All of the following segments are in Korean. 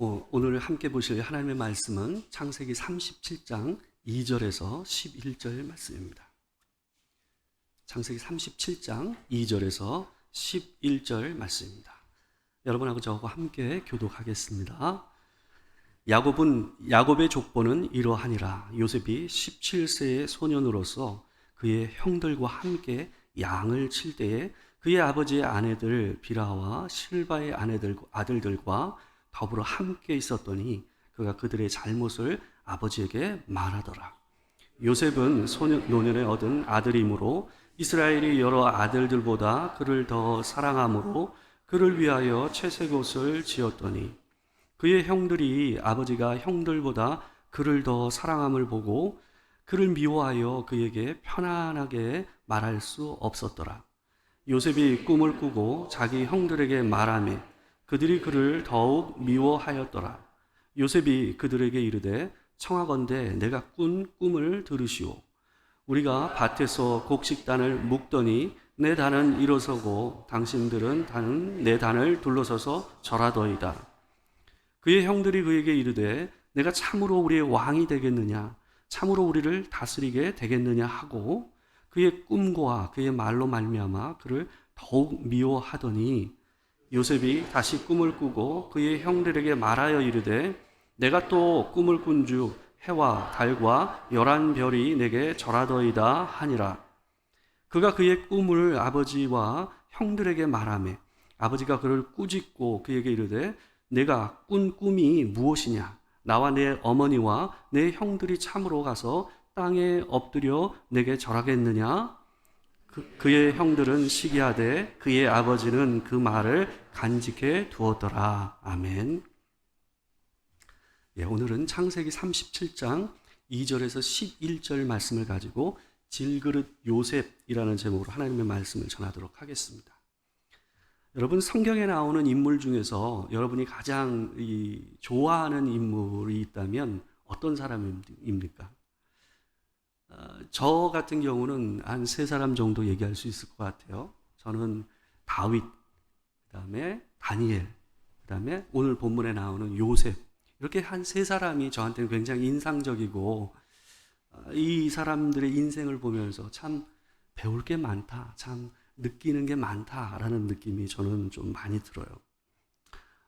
오늘 함께 보실 하나님의 말씀은 창세기 37장 2절에서 11절 말씀입니다. 창세기 37장 2절에서 11절 말씀입니다. 여러분하고 저하고 함께 교독하겠습니다. 야곱의 족보는 이러하니라. 요셉이 17세의 소년으로서 그의 형들과 함께 양을 칠 때에 그의 아버지의 아내들 비라와 실바의 아들들과 더불어 함께 있었더니 그가 그들의 잘못을 아버지에게 말하더라. 요셉은 노년에 얻은 아들이므로 이스라엘이 여러 아들들보다 그를 더 사랑함으로 그를 위하여 채색 옷을 지었더니 그의 형들이 아버지가 형들보다 그를 더 사랑함을 보고 그를 미워하여 그에게 편안하게 말할 수 없었더라. 요셉이 꿈을 꾸고 자기 형들에게 말하며 그들이 그를 더욱 미워하였더라. 요셉이 그들에게 이르되 청하건대 내가 꾼 꿈을 들으시오. 우리가 밭에서 곡식단을 묶더니 내 단은 일어서고 당신들은 내 단을 둘러서서 절하더이다. 그의 형들이 그에게 이르되 내가 참으로 우리의 왕이 되겠느냐, 참으로 우리를 다스리게 되겠느냐 하고 그의 꿈과 그의 말로 말미암아 그를 더욱 미워하더니 요셉이 다시 꿈을 꾸고 그의 형들에게 말하여 이르되 내가 또 꿈을 꾼즉 해와 달과 11별이 내게 절하더이다 하니라. 그가 그의 꿈을 아버지와 형들에게 말하며 아버지가 그를 꾸짖고 그에게 이르되 내가 꾼 꿈이 무엇이냐? 나와 내 어머니와 내 형들이 참으로 가서 땅에 엎드려 내게 절하겠느냐? 그의 형들은 시기하되 그의 아버지는 그 말을 간직해 두었더라. 아멘. 오늘은 창세기 37장 2절에서 11절 말씀을 가지고 질그릇 요셉이라는 제목으로 하나님의 말씀을 전하도록 하겠습니다. 여러분, 성경에 나오는 인물 중에서 여러분이 가장 좋아하는 인물이 있다면 어떤 사람입니까? 저 같은 경우는 한 3사람 정도 얘기할 수 있을 것 같아요. 저는 다윗, 그 다음에 다니엘, 그 다음에 오늘 본문에 나오는 요셉, 이렇게 한 3사람이 저한테는 굉장히 인상적이고 이 사람들의 인생을 보면서 참 배울 게 많다, 참 느끼는 게 많다라는 느낌이 저는 좀 많이 들어요.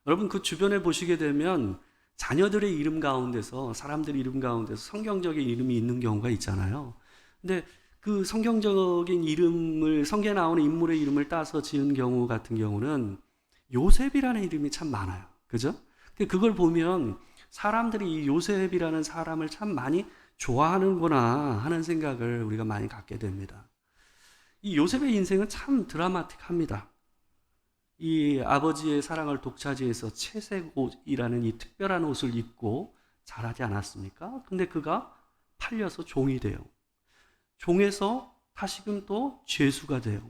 여러분, 그 주변에 보시게 되면 자녀들의 이름 가운데서, 사람들의 이름 가운데서 성경적인 이름이 있는 경우가 있잖아요. 근데 그 성경적인 이름을, 성경에 나오는 인물의 이름을 따서 지은 경우 같은 경우는 요셉이라는 이름이 참 많아요. 그죠? 그걸 보면 사람들이 이 요셉이라는 사람을 참 많이 좋아하는구나 하는 생각을 우리가 많이 갖게 됩니다. 이 요셉의 인생은 참 드라마틱합니다. 이 아버지의 사랑을 독차지해서 채색 옷이라는 이 특별한 옷을 입고 자라지 않았습니까? 근데 그가 팔려서 종이 돼요. 종에서 다시금 또 죄수가 돼요.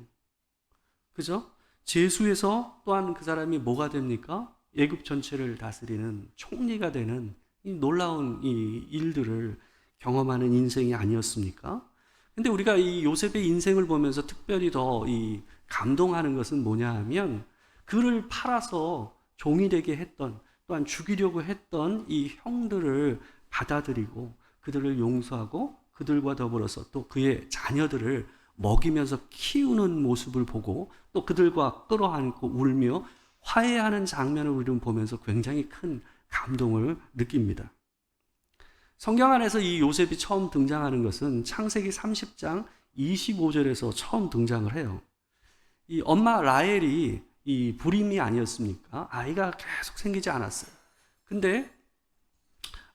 그죠? 죄수에서 또한 그 사람이 뭐가 됩니까? 애굽 전체를 다스리는 총리가 되는 이 놀라운 이 일들을 경험하는 인생이 아니었습니까? 근데 우리가 이 요셉의 인생을 보면서 특별히 더 이 감동하는 것은 뭐냐 하면 그를 팔아서 종이 되게 했던, 또한 죽이려고 했던 이 형들을 받아들이고 그들을 용서하고 그들과 더불어서 또 그의 자녀들을 먹이면서 키우는 모습을 보고 또 그들과 끌어안고 울며 화해하는 장면을 우리는 보면서 굉장히 큰 감동을 느낍니다. 성경 안에서 이 요셉이 처음 등장하는 것은 창세기 30장 25절에서 처음 등장을 해요. 이 엄마 라헬이 이 불임이 아니었습니까? 아이가 계속 생기지 않았어요. 근데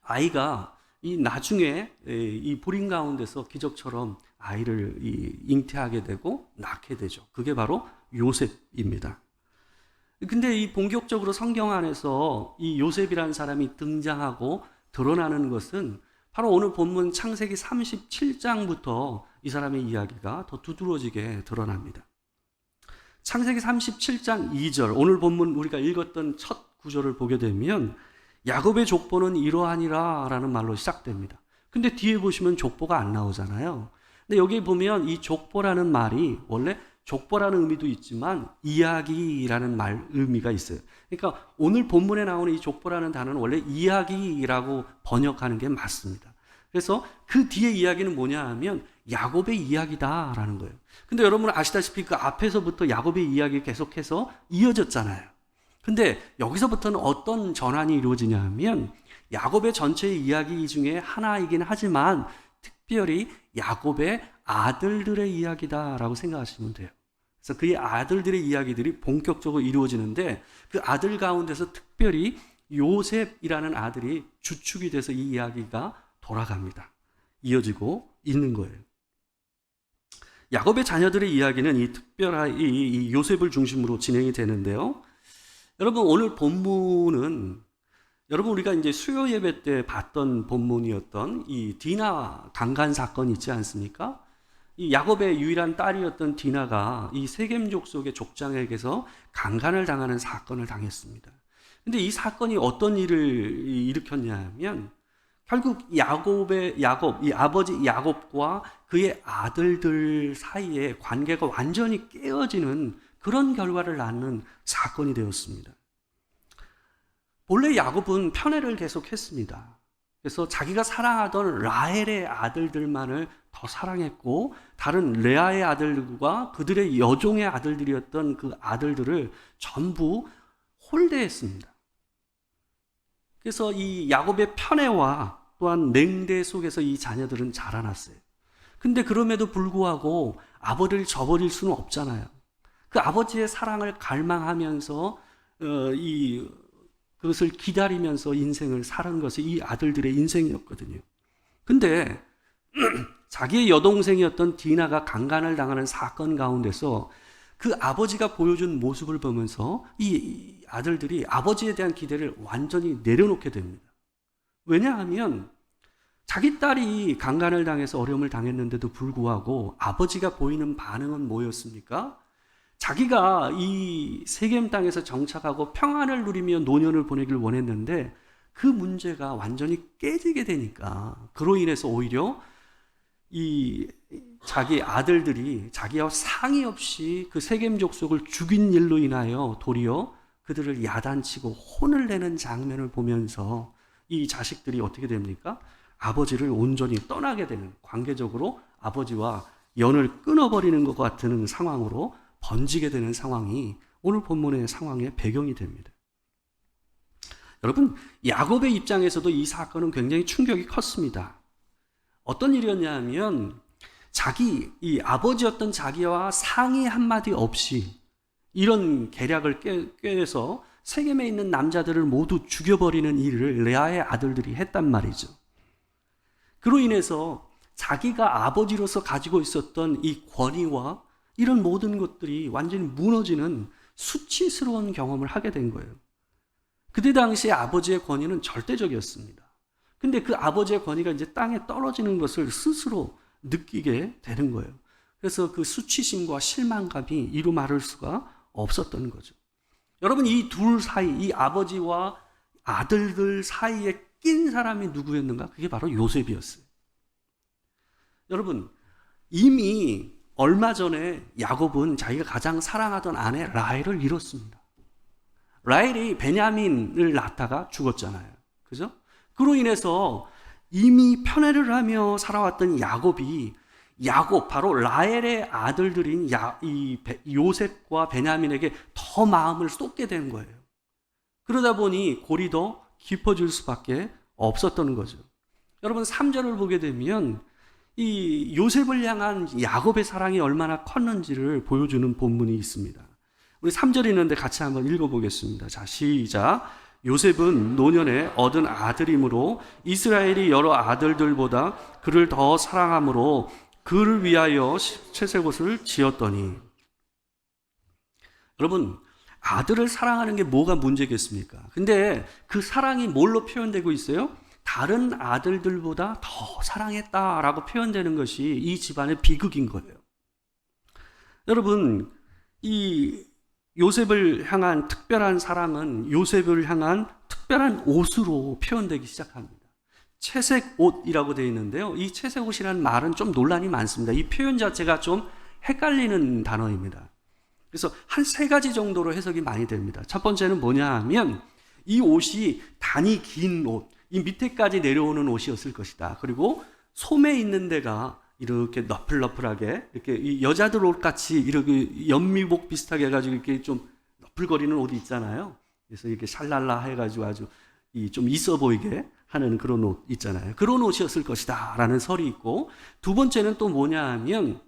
아이가 이 나중에 이 불임 가운데서 기적처럼 아이를 잉태하게 되고 낳게 되죠. 그게 바로 요셉입니다. 근데 이 본격적으로 성경 안에서 이 요셉이라는 사람이 등장하고 드러나는 것은 바로 오늘 본문 창세기 37장부터 이 사람의 이야기가 더 두드러지게 드러납니다. 창세기 37장 2절, 오늘 본문 우리가 읽었던 첫 구절을 보게 되면 야곱의 족보는 이러하니라 라는 말로 시작됩니다. 근데 뒤에 보시면 족보가 안 나오잖아요. 근데 여기 보면 이 족보라는 말이 원래 족보라는 의미도 있지만 이야기라는 의미가 있어요. 그러니까 오늘 본문에 나오는 이 족보라는 단어는 원래 이야기라고 번역하는 게 맞습니다. 그래서 그 뒤에 이야기는 뭐냐 하면 야곱의 이야기다라는 거예요. 근데 여러분 아시다시피 그 앞에서부터 야곱의 이야기 계속해서 이어졌잖아요. 근데 여기서부터는 어떤 전환이 이루어지냐 하면 야곱의 전체 이야기 중에 하나이긴 하지만 특별히 야곱의 아들들의 이야기다라고 생각하시면 돼요. 그래서 그의 아들들의 이야기들이 본격적으로 이루어지는데 그 아들 가운데서 특별히 요셉이라는 아들이 주축이 돼서 이 이야기가 돌아갑니다. 이어지고 있는 거예요. 야곱의 자녀들의 이야기는 이 특별한 이 요셉을 중심으로 진행이 되는데요. 여러분 오늘 본문은 여러분 우리가 이제 수요 예배 때 봤던 본문이었던 이 디나 강간 사건 있지 않습니까? 이 야곱의 유일한 딸이었던 디나가 이 세겜 족속의 족장에게서 강간을 당하는 사건을 당했습니다. 근데 이 사건이 어떤 일을 일으켰냐면 결국 이 아버지 야곱과 그의 아들들 사이의 관계가 완전히 깨어지는 그런 결과를 낳는 사건이 되었습니다. 본래 야곱은 편애를 계속했습니다. 그래서 자기가 사랑하던 라헬의 아들들만을 더 사랑했고 다른 레아의 아들들과 그들의 여종의 아들들이었던 그 아들들을 전부 홀대했습니다. 그래서 이 야곱의 편애와 또한 냉대 속에서 이 자녀들은 자라났어요. 근데 그럼에도 불구하고 아버지를 저버릴 수는 없잖아요. 그 아버지의 사랑을 갈망하면서 그것을 기다리면서 인생을 사는 것이 이 아들들의 인생이었거든요. 근데 자기의 여동생이었던 디나가 강간을 당하는 사건 가운데서 그 아버지가 보여준 모습을 보면서 이 아들들이 아버지에 대한 기대를 완전히 내려놓게 됩니다. 왜냐하면 자기 딸이 강간을 당해서 어려움을 당했는데도 불구하고 아버지가 보이는 반응은 뭐였습니까? 자기가 이 세겜 땅에서 정착하고 평안을 누리며 노년을 보내길 원했는데 그 문제가 완전히 깨지게 되니까 그로 인해서 오히려 이 자기 아들들이 자기와 상의 없이 그 세겜 족속을 죽인 일로 인하여 도리어 그들을 야단치고 혼을 내는 장면을 보면서 이 자식들이 어떻게 됩니까? 아버지를 온전히 떠나게 되는, 관계적으로 아버지와 연을 끊어버리는 것 같은 상황으로 번지게 되는 상황이 오늘 본문의 상황의 배경이 됩니다. 여러분, 야곱의 입장에서도 이 사건은 굉장히 충격이 컸습니다. 어떤 일이었냐 하면 이 아버지였던 자기와 상의 한마디 없이 이런 계략을 꾀해서 세겜에 있는 남자들을 모두 죽여버리는 일을 레아의 아들들이 했단 말이죠. 그로 인해서 자기가 아버지로서 가지고 있었던 이 권위와 이런 모든 것들이 완전히 무너지는 수치스러운 경험을 하게 된 거예요. 그때 당시에 아버지의 권위는 절대적이었습니다. 근데 그 아버지의 권위가 이제 땅에 떨어지는 것을 스스로 느끼게 되는 거예요. 그래서 그 수치심과 실망감이 이루 말할 수가 없었던 거죠. 여러분, 이 둘 사이, 이 아버지와 아들들 사이에 낀 사람이 누구였는가? 그게 바로 요셉이었어요. 여러분, 이미 얼마 전에 야곱은 자기가 가장 사랑하던 아내 라헬을 잃었습니다. 라헬이 베냐민을 낳다가 죽었잖아요. 그죠? 그로 인해서 이미 편애를 하며 살아왔던 야곱이 바로 라헬의 아들들인 요셉과 베냐민에게 더 마음을 쏟게 된 거예요. 그러다 보니 골이 더 깊어질 수밖에 없었던 거죠. 여러분 3절을 보게 되면 이 요셉을 향한 야곱의 사랑이 얼마나 컸는지를 보여주는 본문이 있습니다. 우리 3절이 있는데 같이 한번 읽어보겠습니다. 자, 시작. 요셉은 노년에 얻은 아들이므로 이스라엘이 여러 아들들보다 그를 더 사랑함으로 그를 위하여 채색옷을 지었더니. 여러분, 아들을 사랑하는 게 뭐가 문제겠습니까? 근데 그 사랑이 뭘로 표현되고 있어요? 다른 아들들보다 더 사랑했다라고 표현되는 것이 이 집안의 비극인 거예요. 여러분, 이 요셉을 향한 특별한 사랑은 요셉을 향한 특별한 옷으로 표현되기 시작합니다. 채색 옷이라고 되어 있는데요. 이 채색 옷이라는 말은 좀 논란이 많습니다. 이 표현 자체가 좀 헷갈리는 단어입니다. 그래서 한 세 가지 정도로 해석이 많이 됩니다. 첫 번째는 뭐냐 하면 이 옷이 단이 긴 옷, 이 밑에까지 내려오는 옷이었을 것이다. 그리고 소매 있는 데가 이렇게 너플너플하게 이렇게 이 여자들 옷 같이 이렇게 연미복 비슷하게 해가지고 이렇게 좀 너플거리는 옷이 있잖아요. 그래서 이렇게 샬랄라 해가지고 아주 좀 있어 보이게 하는 그런 옷 있잖아요. 그런 옷이었을 것이다 라는 설이 있고, 두 번째는 또 뭐냐 하면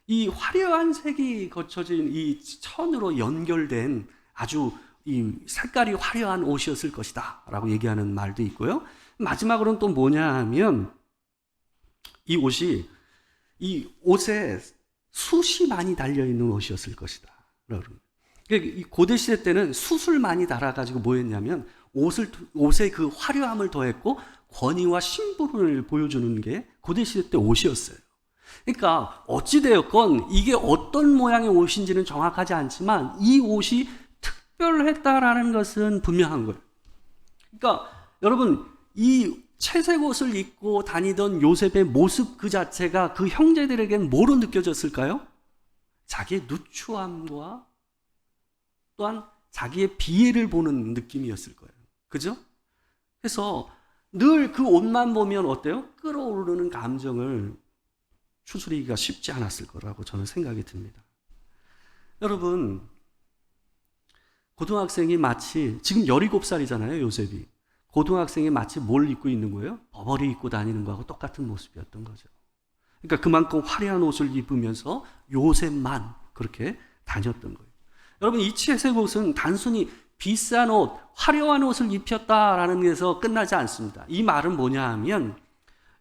이 화려한 색이 거쳐진 이 천으로 연결된 아주 이 색깔이 화려한 옷이었을 것이다 라고 얘기하는 말도 있고요. 마지막으로는 또 뭐냐 하면 이 옷이 이 옷에 숯이 많이 달려있는 옷이었을 것이다. 이 고대시대 때는 숯을 많이 달아가지고 뭐 했냐면 옷에 그 화려함을 더했고 권위와 심부름을 보여주는 게 고대시대 때 옷이었어요. 그러니까 어찌되었건 이게 어떤 모양의 옷인지는 정확하지 않지만 이 옷이 특별했다라는 것은 분명한 거예요. 그러니까 여러분, 이 채색 옷을 입고 다니던 요셉의 모습 그 자체가 그 형제들에게는 뭐로 느껴졌을까요? 자기의 누추함과 또한 자기의 비애를 보는 느낌이었을 거예요. 그죠? 그래서 늘 그 옷만 보면 어때요? 끌어오르는 감정을 추스리기가 쉽지 않았을 거라고 저는 생각이 듭니다. 여러분, 고등학생이 마치 지금 17살이잖아요, 요셉이. 고등학생이 마치 뭘 입고 있는 거예요? 버버리 입고 다니는 거하고 똑같은 모습이었던 거죠. 그러니까 그만큼 화려한 옷을 입으면서 요셉만 그렇게 다녔던 거예요. 여러분, 이 채색 옷은 단순히 비싼 옷, 화려한 옷을 입혔다라는 데서 끝나지 않습니다. 이 말은 뭐냐 하면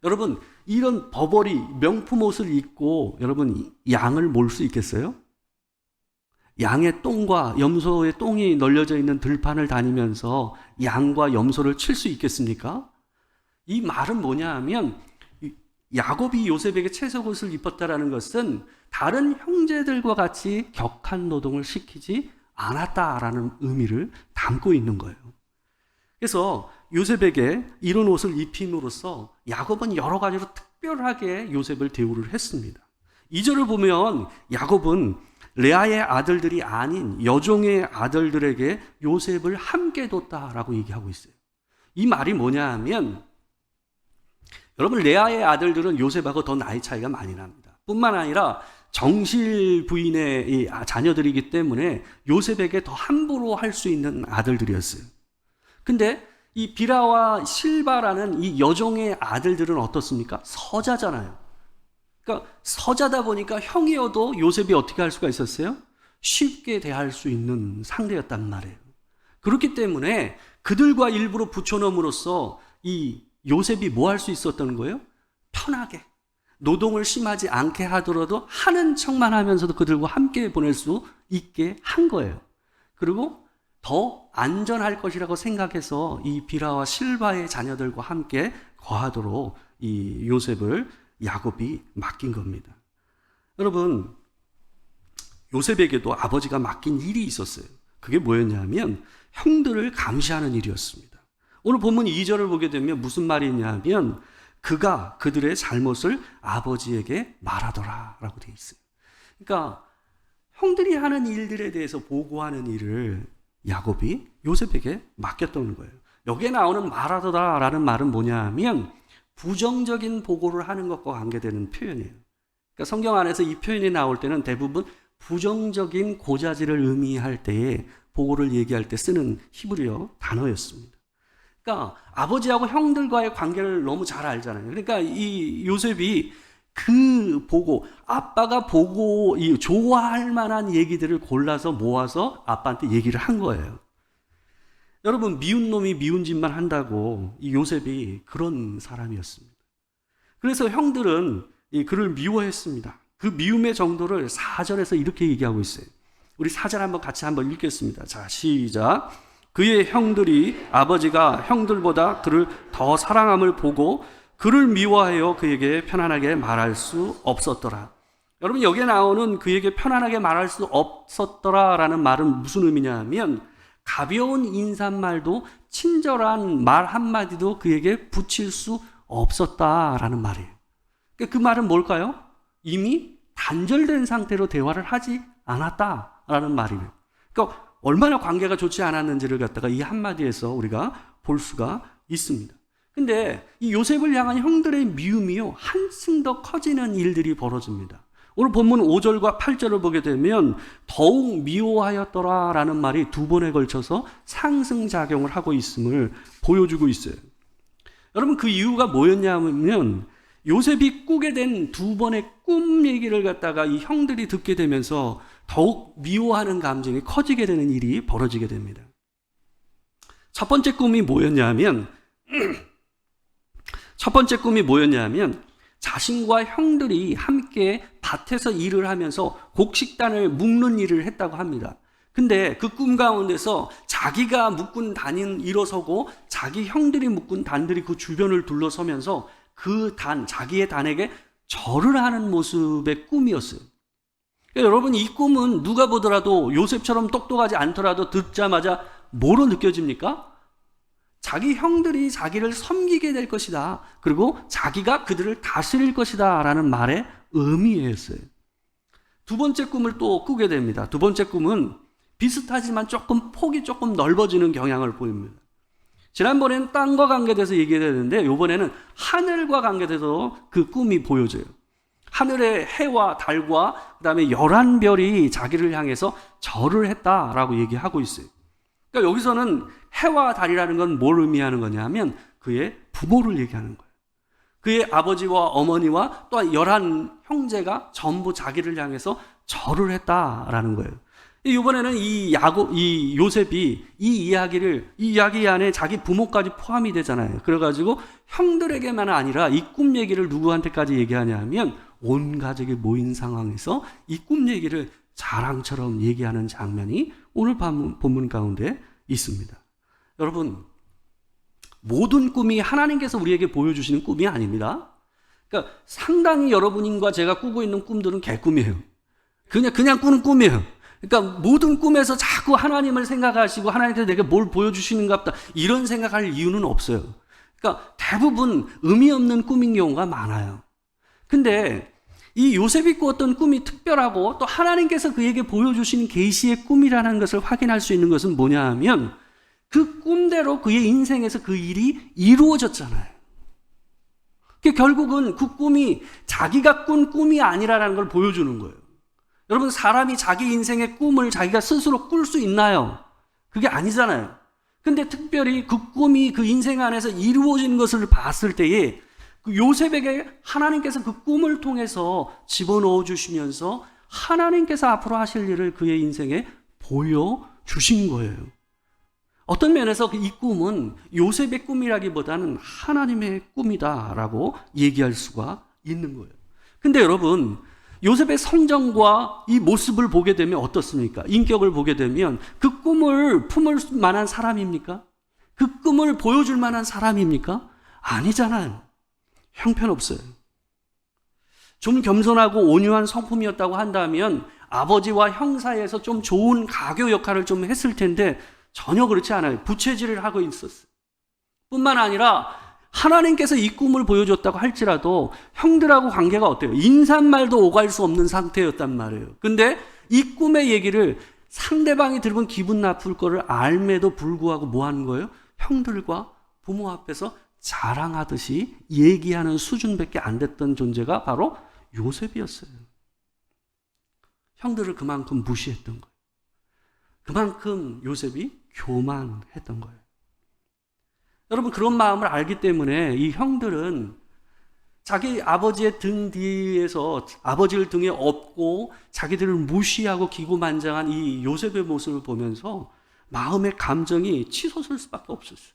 여러분, 이런 버버리 명품 옷을 입고 여러분 양을 몰 수 있겠어요? 양의 똥과 염소의 똥이 널려져 있는 들판을 다니면서 양과 염소를 칠 수 있겠습니까? 이 말은 뭐냐 하면 야곱이 요셉에게 채색 옷을 입혔다라는 것은 다른 형제들과 같이 격한 노동을 시키지 않았다라는 의미를 담고 있는 거예요. 그래서 요셉에게 이런 옷을 입힘으로써 야곱은 여러 가지로 특별하게 요셉을 대우를 했습니다. 2절을 보면 야곱은 레아의 아들들이 아닌 여종의 아들들에게 요셉을 함께 뒀다라고 얘기하고 있어요. 이 말이 뭐냐 하면 여러분, 레아의 아들들은 요셉하고 더 나이 차이가 많이 납니다. 뿐만 아니라 정실 부인의 이 자녀들이기 때문에 요셉에게 더 함부로 할 수 있는 아들들이었어요. 근데 이 비라와 실바라는 이 여종의 아들들은 어떻습니까? 서자잖아요. 그러니까 서자다 보니까 형이어도 요셉이 어떻게 할 수가 있었어요? 쉽게 대할 수 있는 상대였단 말이에요. 그렇기 때문에 그들과 일부러 붙여놓음으로써 이 요셉이 뭐 할 수 있었던 거예요? 편하게 노동을 심하지 않게 하더라도 하는 척만 하면서도 그들과 함께 보낼 수 있게 한 거예요. 그리고 더 안전할 것이라고 생각해서 이 비라와 실바의 자녀들과 함께 거하도록 이 요셉을 야곱이 맡긴 겁니다. 여러분, 요셉에게도 아버지가 맡긴 일이 있었어요. 그게 뭐였냐면 형들을 감시하는 일이었습니다. 오늘 본문 2절을 보게 되면 무슨 말이 있냐면 그가 그들의 잘못을 아버지에게 말하더라 라고 되어 있어요. 그러니까 형들이 하는 일들에 대해서 보고하는 일을 야곱이 요셉에게 맡겼던 거예요. 여기에 나오는 말하더라 라는 말은 뭐냐 하면 부정적인 보고를 하는 것과 관계되는 표현이에요. 그러니까 성경 안에서 이 표현이 나올 때는 대부분 부정적인 고자질을 의미할 때에 보고를 얘기할 때 쓰는 히브리어 단어였습니다. 그러니까 아버지하고 형들과의 관계를 너무 잘 알잖아요. 그러니까 이 요셉이 그 보고, 아빠가 보고 좋아할 만한 얘기들을 골라서 모아서 아빠한테 얘기를 한 거예요. 여러분, 미운 놈이 미운 짓만 한다고 이 요셉이 그런 사람이었습니다. 그래서 형들은 그를 미워했습니다. 그 미움의 정도를 4절에서 이렇게 얘기하고 있어요. 우리 4절 한번 같이 한번 읽겠습니다. 자, 시작. 그의 형들이 아버지가 형들보다 그를 더 사랑함을 보고 그를 미워하여 그에게 편안하게 말할 수 없었더라. 여러분, 여기에 나오는 그에게 편안하게 말할 수 없었더라라는 말은 무슨 의미냐 하면 가벼운 인사말도 친절한 말 한마디도 그에게 붙일 수 없었다라는 말이에요. 그 말은 뭘까요? 이미 단절된 상태로 대화를 하지 않았다라는 말이에요. 그러니까 얼마나 관계가 좋지 않았는지를 갖다가 이 한마디에서 우리가 볼 수가 있습니다. 근데 이 요셉을 향한 형들의 미움이요, 한층 더 커지는 일들이 벌어집니다. 오늘 본문 5절과 8절을 보게 되면 더욱 미워하였더라라는 말이 두 번에 걸쳐서 상승작용을 하고 있음을 보여주고 있어요. 여러분, 그 이유가 뭐였냐면 요셉이 꾸게 된 두 번의 꿈 얘기를 갖다가 이 형들이 듣게 되면서 더욱 미워하는 감정이 커지게 되는 일이 벌어지게 됩니다. 첫 번째 꿈이 뭐였냐면 자신과 형들이 함께 밭에서 일을 하면서 곡식단을 묶는 일을 했다고 합니다. 근데 그 꿈 가운데서 자기가 묶은 단이 일어서고 자기 형들이 묶은 단들이 그 주변을 둘러서면서 그 자기의 단에게 절을 하는 모습의 꿈이었어요. 그러니까 여러분, 이 꿈은 누가 보더라도 요셉처럼 똑똑하지 않더라도 듣자마자 뭐로 느껴집니까? 자기 형들이 자기를 섬기게 될 것이다. 그리고 자기가 그들을 다스릴 것이다 라는 말의 의미였어요. 두 번째 꿈을 또 꾸게 됩니다. 두 번째 꿈은 비슷하지만 폭이 조금 넓어지는 경향을 보입니다. 지난번에는 땅과 관계돼서 얘기했는데 이번에는 하늘과 관계돼서 그 꿈이 보여져요. 하늘의 해와 달과 그다음에 11별이 자기를 향해서 절을 했다라고 얘기하고 있어요. 그러니까 여기서는 해와 달이라는 건 뭘 의미하는 거냐면 그의 부모를 얘기하는 거예요. 그의 아버지와 어머니와 또 11 형제가 전부 자기를 향해서 절을 했다라는 거예요. 이번에는 이 요셉이 이 이야기 안에 자기 부모까지 포함이 되잖아요. 그래가지고 형들에게만 아니라 이 꿈 얘기를 누구한테까지 얘기하냐면 온 가족이 모인 상황에서 이 꿈 얘기를 자랑처럼 얘기하는 장면이 오늘 본문 가운데 있습니다. 여러분, 모든 꿈이 하나님께서 우리에게 보여주시는 꿈이 아닙니다. 그러니까 상당히 여러분과 제가 꾸고 있는 꿈들은 개꿈이에요. 그냥 꾸는 꿈이에요. 그러니까 모든 꿈에서 자꾸 하나님을 생각하시고 하나님께서 내게 뭘 보여주시는가 보다 이런 생각할 이유는 없어요. 그러니까 대부분 의미 없는 꿈인 경우가 많아요. 근데 이 요셉이 꾸었던 꿈이 특별하고 또 하나님께서 그에게 보여주신 계시의 꿈이라는 것을 확인할 수 있는 것은 뭐냐 하면 그 꿈대로 그의 인생에서 그 일이 이루어졌잖아요. 결국은 그 꿈이 자기가 꾼 꿈이 아니라는 걸 보여주는 거예요. 여러분, 사람이 자기 인생의 꿈을 자기가 스스로 꿀 수 있나요? 그게 아니잖아요. 근데 특별히 그 꿈이 그 인생 안에서 이루어진 것을 봤을 때에 그 요셉에게 하나님께서 그 꿈을 통해서 집어넣어 주시면서 하나님께서 앞으로 하실 일을 그의 인생에 보여주신 거예요. 어떤 면에서 이 꿈은 요셉의 꿈이라기보다는 하나님의 꿈이다라고 얘기할 수가 있는 거예요. 근데 여러분, 요셉의 성정과 이 모습을 보게 되면 어떻습니까? 인격을 보게 되면 그 꿈을 품을 만한 사람입니까? 그 꿈을 보여줄 만한 사람입니까? 아니잖아요. 형편없어요. 좀 겸손하고 온유한 성품이었다고 한다면 아버지와 형 사이에서 좀 좋은 가교 역할을 좀 했을 텐데 전혀 그렇지 않아요. 부채질을 하고 있었어요. 뿐만 아니라 하나님께서 이 꿈을 보여줬다고 할지라도 형들하고 관계가 어때요? 인사말도 오갈 수 없는 상태였단 말이에요. 근데 이 꿈의 얘기를 상대방이 들으면 기분 나쁠 거를 알매도 불구하고 뭐 하는 거예요? 형들과 부모 앞에서 자랑하듯이 얘기하는 수준밖에 안 됐던 존재가 바로 요셉이었어요. 형들을 그만큼 무시했던 거예요. 그만큼 요셉이 교만했던 거예요. 여러분, 그런 마음을 알기 때문에 이 형들은 자기 아버지의 등 뒤에서 아버지를 등에 업고 자기들을 무시하고 기고만장한 이 요셉의 모습을 보면서 마음의 감정이 치솟을 수밖에 없었어요.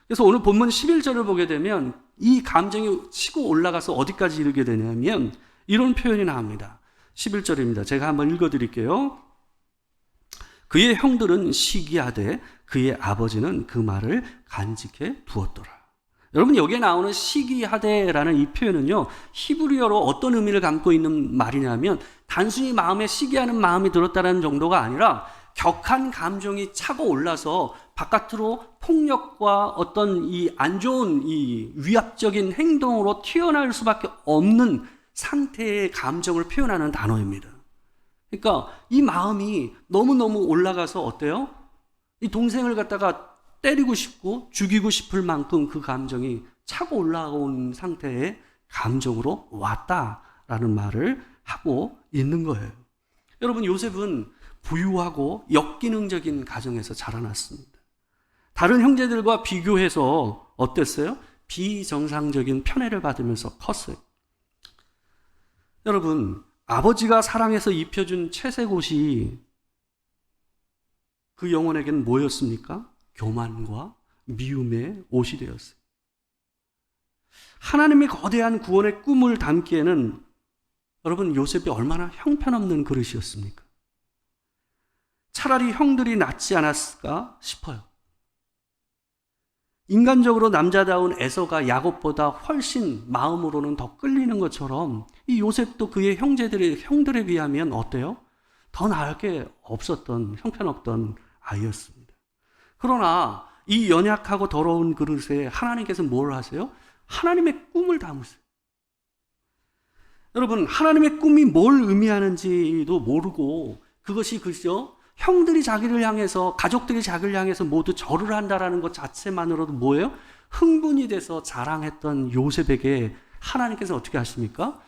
그래서 오늘 본문 11절을 보게 되면 이 감정이 치고 올라가서 어디까지 이르게 되냐면 이런 표현이 나옵니다. 11절입니다. 제가 한번 읽어드릴게요. 그의 형들은 시기하되 그의 아버지는 그 말을 간직해 두었더라. 여러분, 여기에 나오는 시기하되라는 이 표현은요, 히브리어로 어떤 의미를 담고 있는 말이냐면 단순히 마음에 시기하는 마음이 들었다는 정도가 아니라 격한 감정이 차고 올라서 바깥으로 폭력과 어떤 이 안 좋은 이 위압적인 행동으로 튀어나올 수밖에 없는 상태의 감정을 표현하는 단어입니다. 그러니까 이 마음이 너무너무 올라가서 어때요? 이 동생을 갖다가 때리고 싶고 죽이고 싶을 만큼 그 감정이 차고 올라온 상태의 감정으로 왔다라는 말을 하고 있는 거예요. 여러분, 요셉은 부유하고 역기능적인 가정에서 자라났습니다. 다른 형제들과 비교해서 어땠어요? 비정상적인 편애를 받으면서 컸어요. 여러분, 아버지가 사랑해서 입혀준 채색옷이 그 영혼에게는 뭐였습니까? 교만과 미움의 옷이 되었어요. 하나님의 거대한 구원의 꿈을 담기에는 여러분, 요셉이 얼마나 형편없는 그릇이었습니까? 차라리 형들이 낫지 않았을까 싶어요. 인간적으로 남자다운 에서가 야곱보다 훨씬 마음으로는 더 끌리는 것처럼 이 요셉도 그의 형들에 비하면 어때요? 더 나을 게 없었던, 형편없던 아이였습니다. 그러나 이 연약하고 더러운 그릇에 하나님께서 뭘 하세요? 하나님의 꿈을 담으세요. 여러분, 하나님의 꿈이 뭘 의미하는지도 모르고 그것이 글쎄요, 형들이 자기를 향해서, 가족들이 자기를 향해서 모두 절을 한다라는 것 자체만으로도 뭐예요? 흥분이 돼서 자랑했던 요셉에게 하나님께서 어떻게 하십니까?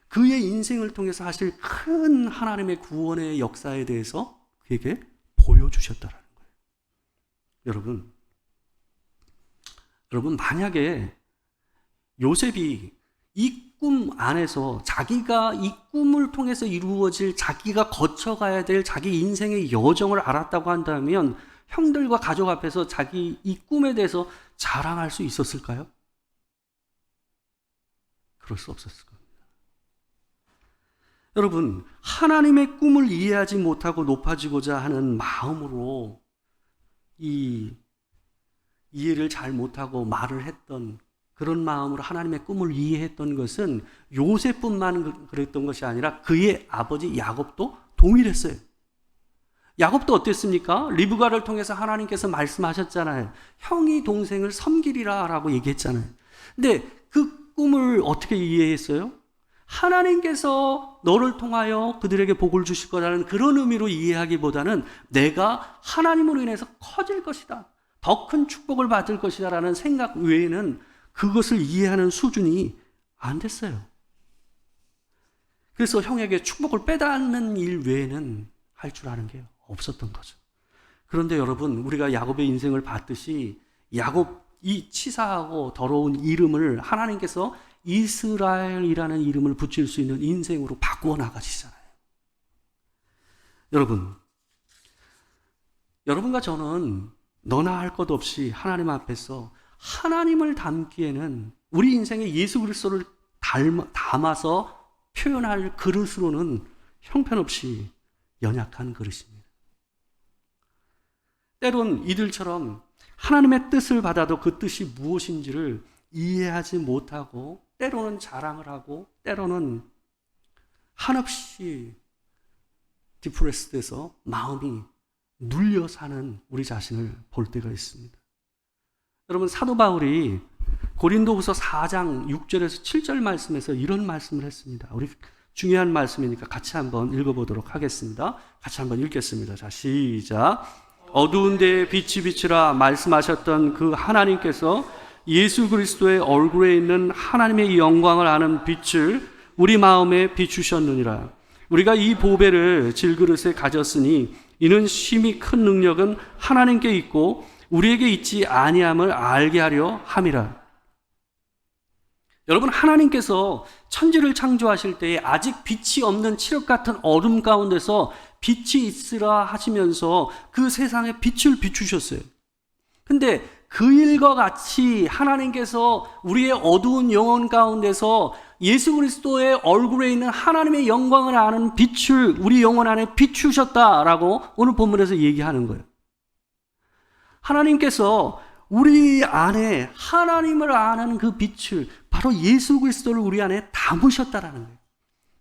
그의 인생을 통해서 하실 큰 하나님의 구원의 역사에 대해서 그에게 보여주셨다라는 거예요. 여러분, 만약에 요셉이 이 꿈 안에서 자기가 이 꿈을 통해서 이루어질, 자기가 거쳐가야 될 자기 인생의 여정을 알았다고 한다면 형들과 가족 앞에서 자기 이 꿈에 대해서 자랑할 수 있었을까요? 그럴 수 없었을 겁니다. 여러분, 하나님의 꿈을 이해하지 못하고 높아지고자 하는 마음으로 이 이해를 잘 못하고 말을 했던, 그런 마음으로 하나님의 꿈을 이해했던 것은 요셉뿐만 그랬던 것이 아니라 그의 아버지 야곱도 동일했어요. 야곱도 어땠습니까? 리브가를 통해서 하나님께서 말씀하셨잖아요. 형이 동생을 섬기리라 라고 얘기했잖아요. 근데 그 꿈을 어떻게 이해했어요? 하나님께서 너를 통하여 그들에게 복을 주실 거라는 그런 의미로 이해하기보다는 내가 하나님으로 인해서 커질 것이다, 더 큰 축복을 받을 것이다 라는 생각 외에는 그것을 이해하는 수준이 안 됐어요. 그래서 형에게 축복을 빼앗는 일 외에는 할 줄 아는 게 없었던 거죠. 그런데 여러분, 우리가 야곱의 인생을 봤듯이 야곱, 이 치사하고 더러운 이름을 하나님께서 이스라엘이라는 이름을 붙일 수 있는 인생으로 바꾸어 나가시잖아요. 여러분과 저는 너나 할 것 없이 하나님 앞에서 하나님을 담기에는 우리 인생에 예수 그리스도를 담아서 표현할 그릇으로는 형편없이 연약한 그릇입니다. 때론 이들처럼 하나님의 뜻을 받아도 그 뜻이 무엇인지를 이해하지 못하고 때로는 자랑을 하고 때로는 한없이 디프레스돼서 마음이 눌려 사는 우리 자신을 볼 때가 있습니다. 여러분, 사도 바울이 고린도후서 4장 6절에서 7절 말씀에서 이런 말씀을 했습니다. 우리 중요한 말씀이니까 같이 한번 읽어보도록 하겠습니다. 같이 한번 읽겠습니다. 자, 시작. 어두운 데에 빛이 비치라 말씀하셨던 그 하나님께서 예수 그리스도의 얼굴에 있는 하나님의 영광을 아는 빛을 우리 마음에 비추셨느니라. 우리가 이 보배를 질그릇에 가졌으니 이는 심히 큰 능력은 하나님께 있고 우리에게 있지 아니함을 알게 하려 함이라. 여러분, 하나님께서 천지를 창조하실 때에 아직 빛이 없는 칠흑 같은 어둠 가운데서 빛이 있으라 하시면서 그 세상에 빛을 비추셨어요. 근데 그 일과 같이 하나님께서 우리의 어두운 영혼 가운데서 예수 그리스도의 얼굴에 있는 하나님의 영광을 아는 빛을 우리 영혼 안에 비추셨다라고 오늘 본문에서 얘기하는 거예요. 하나님께서 우리 안에 하나님을 아는 그 빛을, 바로 예수 그리스도를 우리 안에 담으셨다라는 거예요.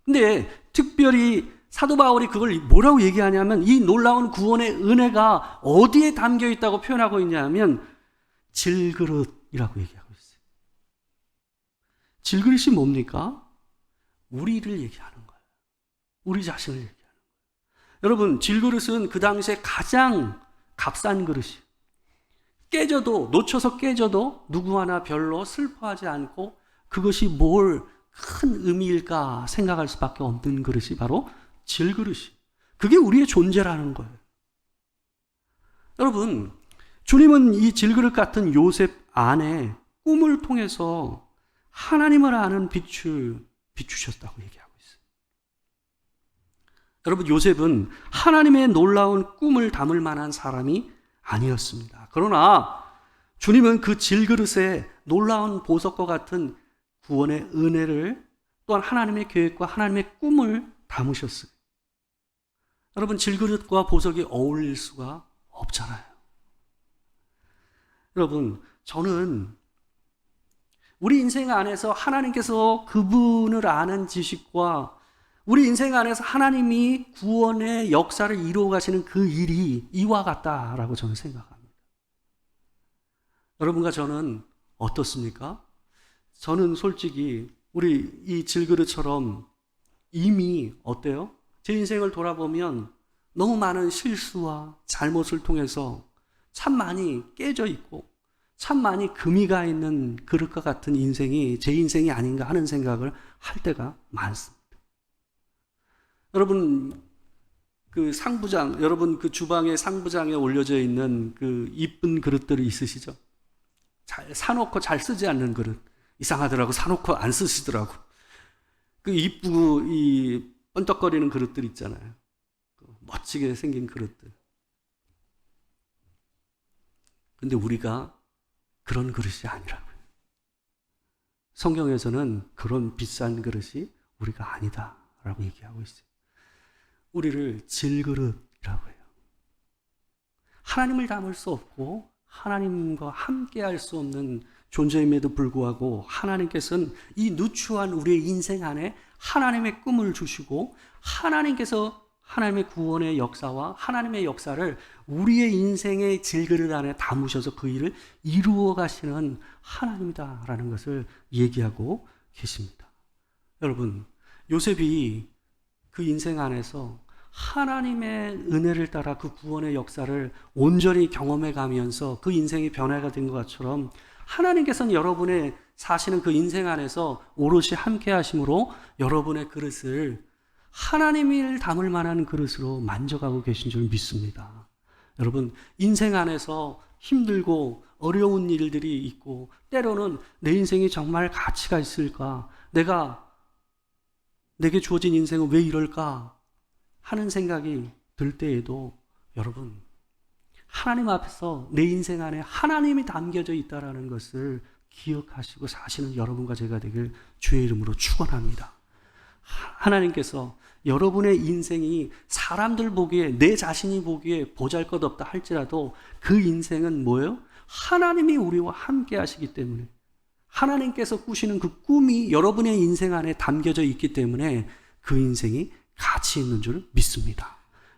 근데 특별히 사도 바울이 그걸 뭐라고 얘기하냐면, 이 놀라운 구원의 은혜가 어디에 담겨 있다고 표현하고 있냐면 질그릇이라고 얘기하고 있어요. 질그릇이 뭡니까? 우리를 얘기하는 거예요. 우리 자신을 얘기하는 거예요. 여러분, 질그릇은 그 당시에 가장 값싼 그릇이, 깨져도, 놓쳐서 깨져도 누구 하나 별로 슬퍼하지 않고 그것이 뭘 큰 의미일까 생각할 수밖에 없는 그릇이 바로 질그릇이. 그게 우리의 존재라는 거예요. 여러분, 주님은 이 질그릇 같은 요셉 안에 꿈을 통해서 하나님을 아는 빛을 비추셨다고 얘기하고 있어요. 여러분, 요셉은 하나님의 놀라운 꿈을 담을 만한 사람이 아니었습니다. 그러나 주님은 그 질그릇에 놀라운 보석과 같은 구원의 은혜를, 또한 하나님의 계획과 하나님의 꿈을 담으셨어요. 여러분, 질그릇과 보석이 어울릴 수가 없잖아요. 여러분, 저는 우리 인생 안에서 하나님께서 그분을 아는 지식과 우리 인생 안에서 하나님이 구원의 역사를 이루어 가시는 그 일이 이와 같다라고 저는 생각합니다. 여러분과 저는 어떻습니까? 저는 솔직히 우리 이 질그릇처럼 이미 어때요? 제 인생을 돌아보면 너무 많은 실수와 잘못을 통해서 참 많이 깨져 있고 참 많이 금이 가 있는 그릇과 같은 인생이 제 인생이 아닌가 하는 생각을 할 때가 많습니다. 여러분, 그 상부장, 여러분 그 주방의 상부장에 올려져 있는 그 이쁜 그릇들이 있으시죠? 잘 사놓고 잘 쓰지 않는 그릇. 이상하더라고. 사놓고 안 쓰시더라고. 그 이쁘고 이 번떡거리는 그릇들 있잖아요. 멋지게 생긴 그릇들. 근데 우리가 그런 그릇이 아니라고요. 성경에서는 그런 비싼 그릇이 우리가 아니다라고 얘기하고 있어요. 우리를 질그릇이라고 해요. 하나님을 담을 수 없고 하나님과 함께 할 수 없는 존재임에도 불구하고 하나님께서는 이 누추한 우리의 인생 안에 하나님의 꿈을 주시고 하나님께서 하나님의 구원의 역사와 하나님의 역사를 우리의 인생의 질그릇 안에 담으셔서 그 일을 이루어 가시는 하나님이다라는 것을 얘기하고 계십니다. 여러분, 요셉이 그 인생 안에서 하나님의 은혜를 따라 그 구원의 역사를 온전히 경험해 가면서 그 인생이 변화가 된 것처럼 하나님께서는 여러분의 사시는 그 인생 안에서 오롯이 함께 하심으로 여러분의 그릇을 하나님을 담을 만한 그릇으로 만져가고 계신 줄 믿습니다. 여러분, 인생 안에서 힘들고 어려운 일들이 있고 때로는 내 인생이 정말 가치가 있을까? 내게 주어진 인생은 왜 이럴까? 하는 생각이 들 때에도 여러분, 하나님 앞에서 내 인생 안에 하나님이 담겨져 있다는 것을 기억하시고 사시는 여러분과 제가 되길 주의 이름으로 축원합니다. 하나님께서 여러분의 인생이 사람들 보기에, 내 자신이 보기에 보잘것없다 할지라도 그 인생은 뭐예요? 하나님이 우리와 함께 하시기 때문에, 하나님께서 꾸시는 그 꿈이 여러분의 인생 안에 담겨져 있기 때문에 그 인생이 가치 있는 줄 믿습니다.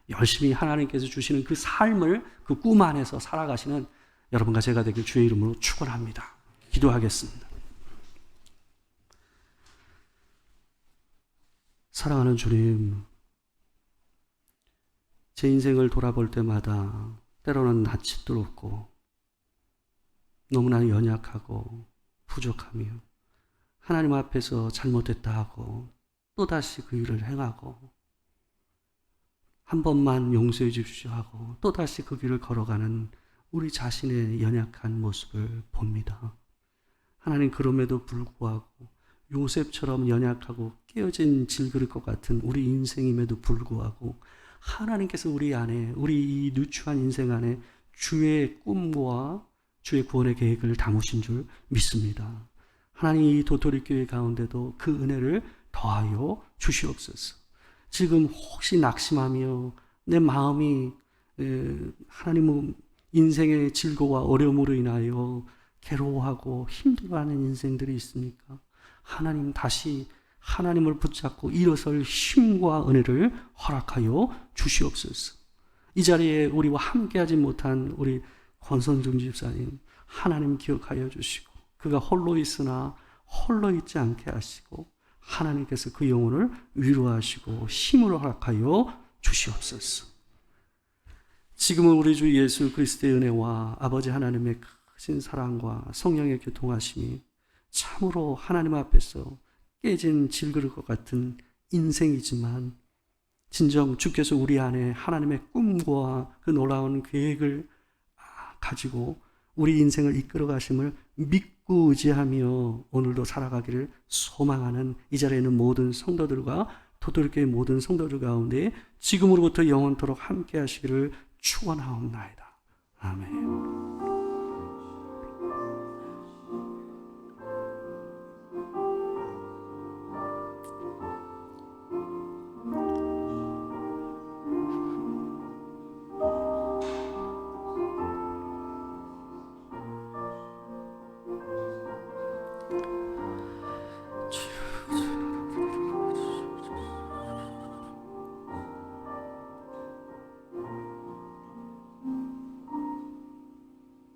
열심히 하나님께서 주시는 그 삶을 그 꿈 안에서 살아가시는 여러분과 제가 되길 주의 이름으로 축원합니다. 기도하겠습니다. 사랑하는 주님, 제 인생을 돌아볼 때마다 때로는 낯이 뜨겁고 너무나 연약하고 부족하며 하나님 앞에서 잘못했다 하고 또다시 그 일을 행하고 한 번만 용서해 주십시오 하고 또다시 그 길을 걸어가는 우리 자신의 연약한 모습을 봅니다. 하나님, 그럼에도 불구하고 요셉처럼 연약하고 깨어진 질그릇과 같은 우리 인생임에도 불구하고 하나님께서 우리 안에, 우리 이 누추한 인생 안에 주의 꿈과 주의 구원의 계획을 담으신 줄 믿습니다. 하나님, 이 도토리교회 가운데도 그 은혜를 더하여 주시옵소서. 지금 혹시 낙심하며 내 마음이 하나님 인생의 질고와 어려움으로 인하여 괴로워하고 힘들어하는 인생들이 있습니까? 하나님, 다시 하나님을 붙잡고 일어설 힘과 은혜를 허락하여 주시옵소서. 이 자리에 우리와 함께하지 못한 우리 권선중 집사님, 하나님 기억하여 주시고 그가 홀로 있으나 홀로 있지 않게 하시고 하나님께서 그 영혼을 위로하시고 힘을 허락하여 주시옵소서. 지금은 우리 주 예수 그리스도의 은혜와 아버지 하나님의 크신 사랑과 성령의 교통하심이 참으로 하나님 앞에서 깨진 질그릇과 같은 인생이지만 진정 주께서 우리 안에 하나님의 꿈과 그 놀라운 계획을 가지고 우리 인생을 이끌어 가심을 믿고 의지하며 오늘도 살아가기를 소망하는 이 자리에 있는 모든 성도들과 도토리교회 모든 성도들 가운데 지금으로부터 영원토록 함께 하시기를 축원하옵나이다. 아멘.